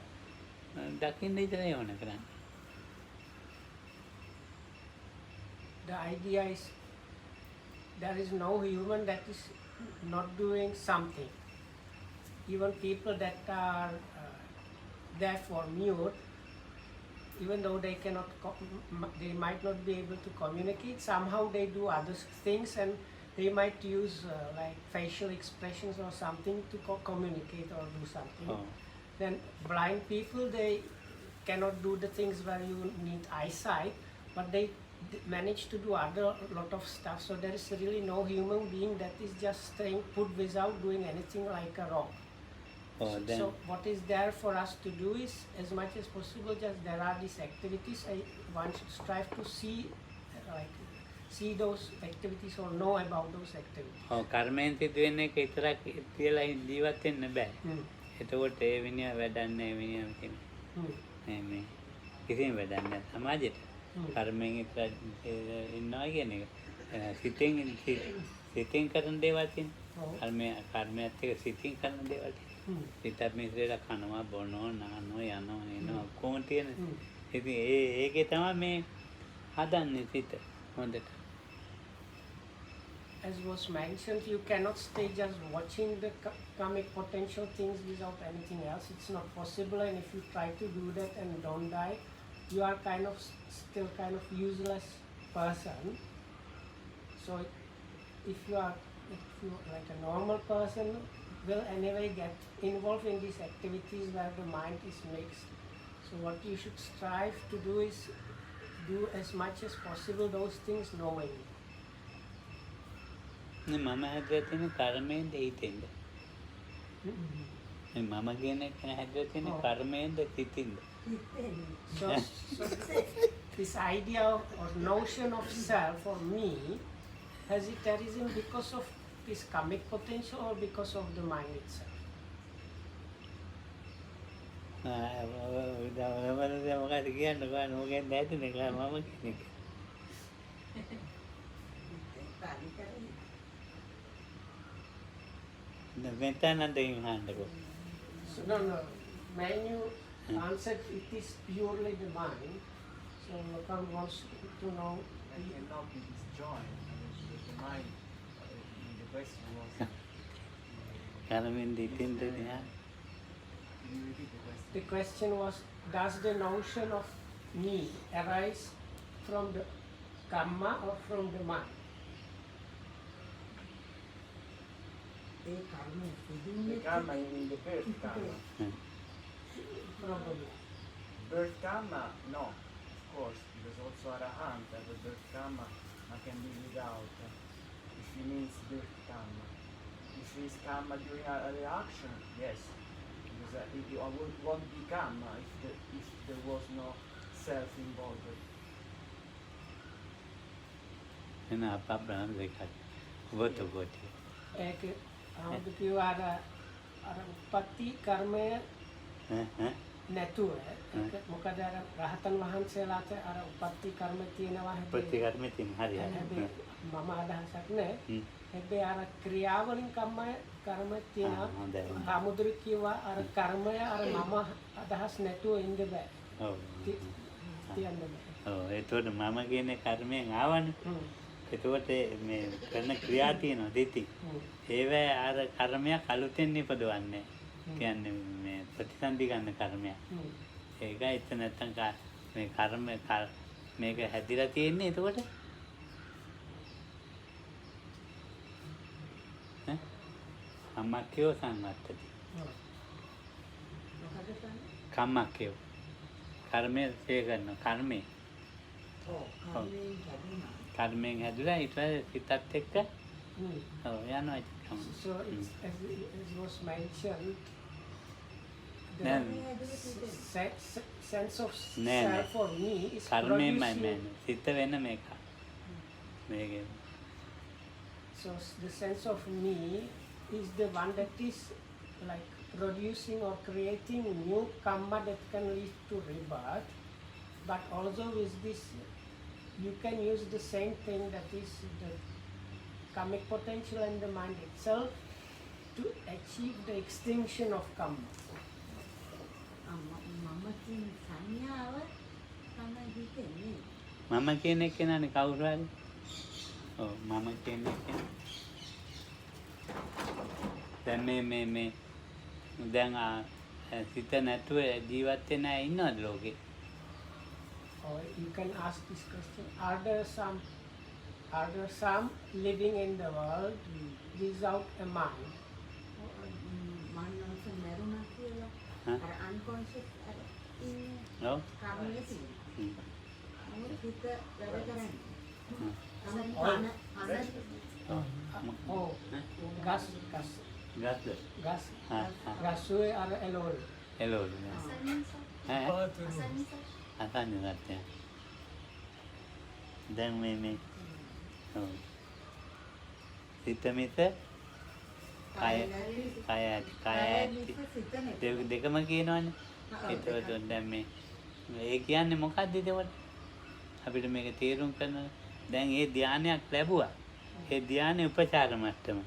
දකින්න විතරයි ඕන කරන්නේ. The idea is there is no human that is not doing something. Even people that are therefore mute, even though they cannot, they might not be able to communicate. Somehow they do other things, and they might use like facial expressions or something to communicate or do something. Oh. Then blind people, they cannot do the things where you need eyesight, but they manage to do other lot of stuff. So there is really no human being that is just staying put without doing anything like a rock. Oh, then So what is there for us to do is, as much as possible, just there are these activities. One should strive to see those activities or know about those activities. ඔව් කර්මයෙන් සිදුවෙන එක විතරක් කියලා ජීවත් වෙන්න බෑ. Hmm. එතකොට ඒ විනය වැඩක් නැහැ විනය කියන්නේ. Hmm. මේ කිසිම වැඩක් නැහැ සමාජෙට. Hmm. කර්මයෙන් විතර ඉන්නවා කියන එක. සිතින් කරන දේවල් තියෙනවා. Oh. කර්මයත් එක්ක සිතින් කරන දේවල් තියෙනවා. Hmm. සිතත් මිශ්‍රලා කනවා බොනවා නානවා යනවා එනවා ඔක්කොම තියෙන. Hmm. ඉතින් ඒකේ තමයි මේ හදන්නේ සිත හොඳට. As was mentioned, you cannot stay just watching the karmic potential things without anything else. It's not possible, and if you try to do that and don't die, you are still kind of useless person. So if you like a normal person, will anyway get involved in these activities where the mind is mixed. So what you should strive to do is do as much as possible those things knowingly. මම හැදලා තියෙන කර්මයෙන්ද හිතෙන්ද? මම කියන එක හැදලා තියෙන කර්මයෙන්ද හිතින්ද? So this idea or notion of self for me, has it arisen because of this karmic potential or because of the mind itself? මොකද කියන්නේ මොකෙන්ද ඇතිනේ මම කියන එක. මෙතනදී හඳකෝ. So no, when you answered it is purely the mind, so Lokam wants to know. I cannot be disjoined. The mind, the question was, කර්මෙන් හිතින්ද නෑ. can you repeat the question? The question was, does the notion of me arise from the karma or from the mind? ඒ කර්ම The සිදුන්නේ karma, you mean the birth karma? Probably. Birth karma, no, of course, because also Arahant has a birth karma, I can be without. If he means birth karma. If it is karma during a reaction, yes, because it won't be karma if there was no self involved. එන අපබ්‍රහ්ම දෙකක්. ඔබට ඔබට. How do you are උප්පත්ති කර්මය නැතුව ඒක මොකද අර රහතන් වහන්සේලාට අර උපත්ති කර්ම තියෙනවා ප්‍රතිකර්මෙ තියෙන හරි හැබැයි මම අදහසක් නැහැ හ්ම්. හැබැයි අර ක්‍රියාවලින් කර්ම තියෙනවා හොඳයි. හාමුදුරු කිව්වා අර කර්මය අර මම අදහස් නැතුව ඉන්න බෑ ඔව් තියන්න බෑ ඔව් ඒතකොට මම කියන්නේ කර්මයෙන් ආවනේ හ්ම්. එතකොට මේ කරන ක්‍රියා තියෙනවා දෙති හ්ම්. ඒවැ අර කර්මයක් අලුතෙන් නිපදවන්නේ කියන්නේ මේ ප්‍රතිසන්දි ගන්න කර්මයක් හ්ම්. ඒකයි එතන නැත්තම් මේ මේක හැදිලා තියෙන්නේ එතකොට ඈ අම්මක්කෝ සංවත්තති ඔව්. මොකද කියන්නේ? කම්මක්කෝ කර්මය සේ කරන කර්මය ඔව් කර්මයෙන් ලැබුණා. කර්මයෙන් හැදුලා ඊට පස්සේ සිතත් එක්ක හ්ම්. ඔව් යනවා ඉතින් So it's, as was mentioned, the Then- sense of No, no. self for me is කර්මයෙන්මයි producing. මේ සිත වෙන මේක මේකේ So the sense of me is the one that is like producing or creating new karma that can lead to rebirth. But also with this, you can use the same thing that is the karmic potential and the mind itself to achieve the extinction of karma. මම කියන සංඥාව තමයි හිතෙන්නේ. මම කියන එක නේද කවුරු හරි ඔව් මම කියන එක දැන් මේ දැන් සිත නැතුව ජීවත් වෙන අය ඉන්නවද ලෝකේ Or you can ask this question: Are there some living in the world without a mind? මනස මරුණා කියලා හා? අර අන්කොන්ෂස් අර ඉන්නේ ඔව් කර්මයේ තියෙන. හ්ම්. මොකද හිත වැඩ කරන්නේ. හ්ම්. Oh, gas. ගත්ද හා හා Gasue are alone. එළවලු ඈ අසන්නස අසන්නේ නැත්තේ දැන් මේ ඔව් සිත මිස කය ඇති දෙකම කියනවනේ ඒතකොට දැන් මේ ඒ කියන්නේ මොකක්ද එතකොට අපිට මේක තේරුම් ගන්න දැන් ඒ ධානයක් ලැබුවා ඒ ධානය උපචාර මට්ටම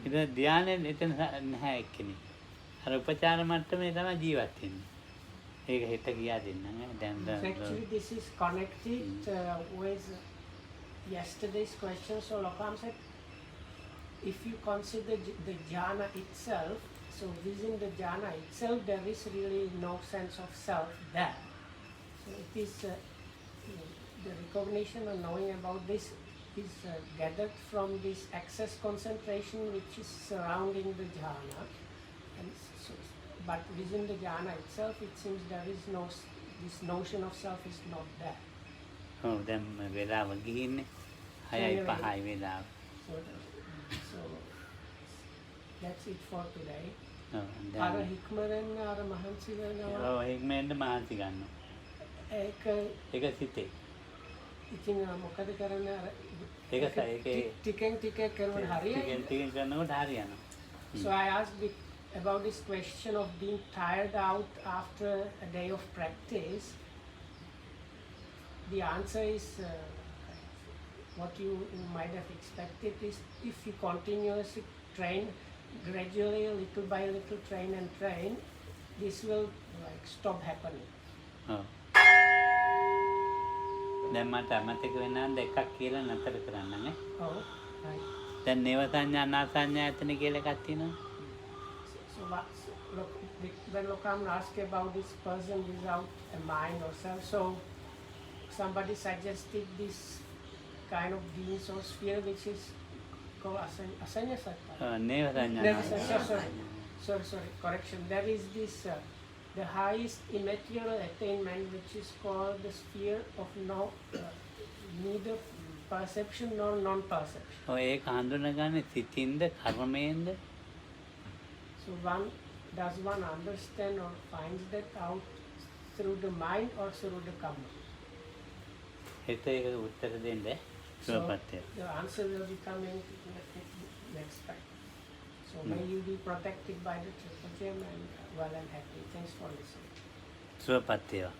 ඊට ධානය එතන නැහැ එක්කෙනෙක් අර උපචාර මට්ටමේ තමයි ජීවත් වෙන්නේ ඒක හෙට ගියා දෙන්නම් දැන් Actually, this is connected with yesterday's question. So Lokam said, if you consider the jhana itself, so within the jhana itself, there is really no sense of self there. So it is the recognition or knowing about this is gathered from this excess concentration which is surrounding the jhana. And so, but within the jhana itself, it seems there is this notion of self is not there. ඔව් දැන් වෙලාව ගිහින්නේ 6:05 වෙලාව So that's it for today. ඔව් අර දැන් හික්මරෙන් අර මහන්සි වෙනවා. ඔව් හික්මෙන්ද මහන්සි ගන්නවා ඒක ඒක සිතේ ඉතින් මොකද කරන්නේ අර ඒකයි ටිකෙන් ටික කරන හරියයි. ටිකෙන් කරනකොට හරියනවා So I asked about this question of being tired out after a day of practice. The answer is what you might have expected is if you continuously train gradually, little by little, train, this will like stop happening. ඔව් දැන් මට අමතක වෙනවා දෙකක් කියලා නතර කරන්න නේ Oh, right. දැන් නේව සංඥා නා සංඥා එතන කියලා එකක් තියෙනවා So look, when Lokam asked about this person without a mind or self, so somebody suggested this kind of beings or sphere which is called Asanya Sattva. නේව සංඥා There නා is sorry, correction. There is this the highest immaterial attainment which is called the sphere of neither perception nor non-perception. ඔය ඒක හඳුනගන්නේ සිතින්ද කර්මයෙන්ද So does one understand or finds that out through the mind or through the karma? හිත ඒක උත්තර දෙන්න So සුවපත් වෙනවා the answer will be coming next time. So may you be protected by the Triple Gem and well and happy. Thanks for listening. සුවපත් වේවා.